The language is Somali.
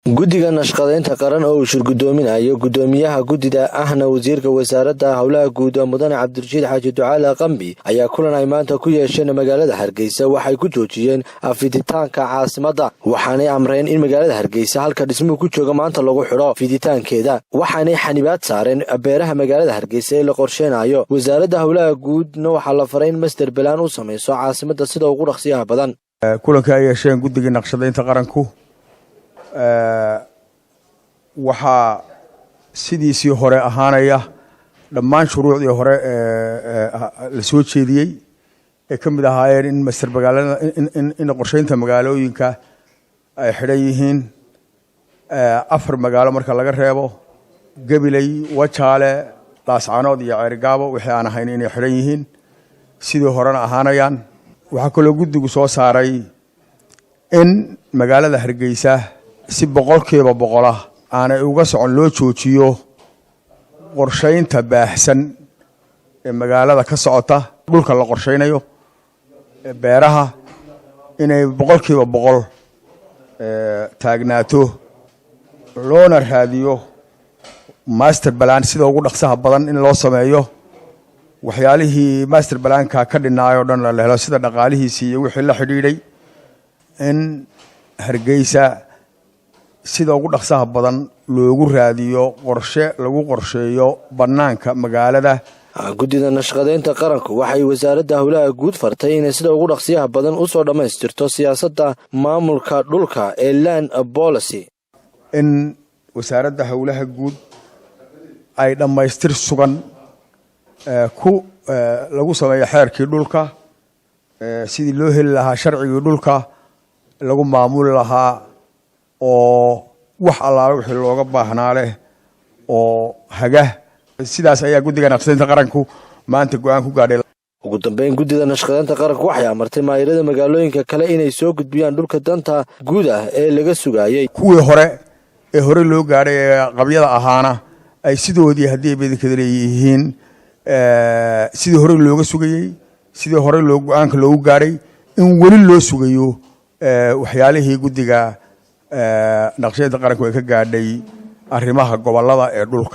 guddiga nashqadeynta qaran oo uu shirgudoominayo gudoomiyaha guddida ahna wasiirka wasaaradda howlaha guud mudane cabdirashiid xaaji ducaale qambi ayaa kulan ay maanta ku yeesheen magaalada Hargeysa waxay ku joojiyeen fiditaanka caasimadda waxaanay amreen in magaalada Hargeysa halka dhismuhu ku jooga maanta lagu xidho fiditaankeeda waxaanay xanibaad saareen beeraha magaalada Hargeysa ee la qorsheenayo wasaaradda howlaha guudna waxaa la faray in master plan u sameeyo caasimadda sida ugu dhaqsiyaha badan kulanka ay yeesheen guddiga naqshadeynta qaranku waxaa sidiisii hore ahaanaya dhammaan shuruucdii hore la soo jeediyey ee ka mid ahaayeen in master magaalada in qorsheynta magaalooyinka ay xidhan yihiin 4 magaalo marka laga reebo Gabiley Wajaale Laascaanood iyo Ceerigaabo wixii aan ahayn inay xidhan yihiin sidii horena ahaanayaan waxaa kaloo guddigu soo saaray in magaalada Hargeysa si 100% aanay uga socon loo joojiyo qorsheynta baahsan ee magaalada ka socota dhulka la qorsheynayo beeraha inay 100% taagnaato loona raadiyo master plan sida ugu dhaqsaha badan in loo sameeyo waxyaalihii master plan-ka ka dhinaayo dhan la helo sida dhaqaalihiisii iyo wixii la xidhiidhay in Hargeysa sida ugu dhaqsaha badan loogu raadiyo qorshe lagu qorsheeyo banaanka magaalada guddida nashqadeynta qaranku waxay wasaaradda howlaha guud fartay inay sida ugu dhaqsiyaha badan u soo dhameystirto siyaasadda maamulka dhulka ee land policy in wasaaradda howlaha guud ay dhameystir sugan lagu sameeyo xeerkii dhulka sidii loo heli lahaa sharcigii dhulka lagu maamuli lahaa oo wax allaale wixii looga baahnaa leh oo haga sidaas ayaa guddiga naqshadeynta qaranku maanta go'aan ku gaadhay ugu dambeyn guddida nashqadeynta qaranku waxay amartay maayirada magaalooyinka kale inay soo gudbiyaan dhulka danta guud ah ee laga sugayay kuwii hore loo gaadhay ee qabyada ahaana ay sidoodii haddii bidikada leeyihiin sidii hore looga sugayay sidii hore go'aanka loogu gaadhay in weli loo sugayo waxyaalihii guddiga naqshadeynta qaranku ay ka gaadhay arrimaha gobolada ee dhulka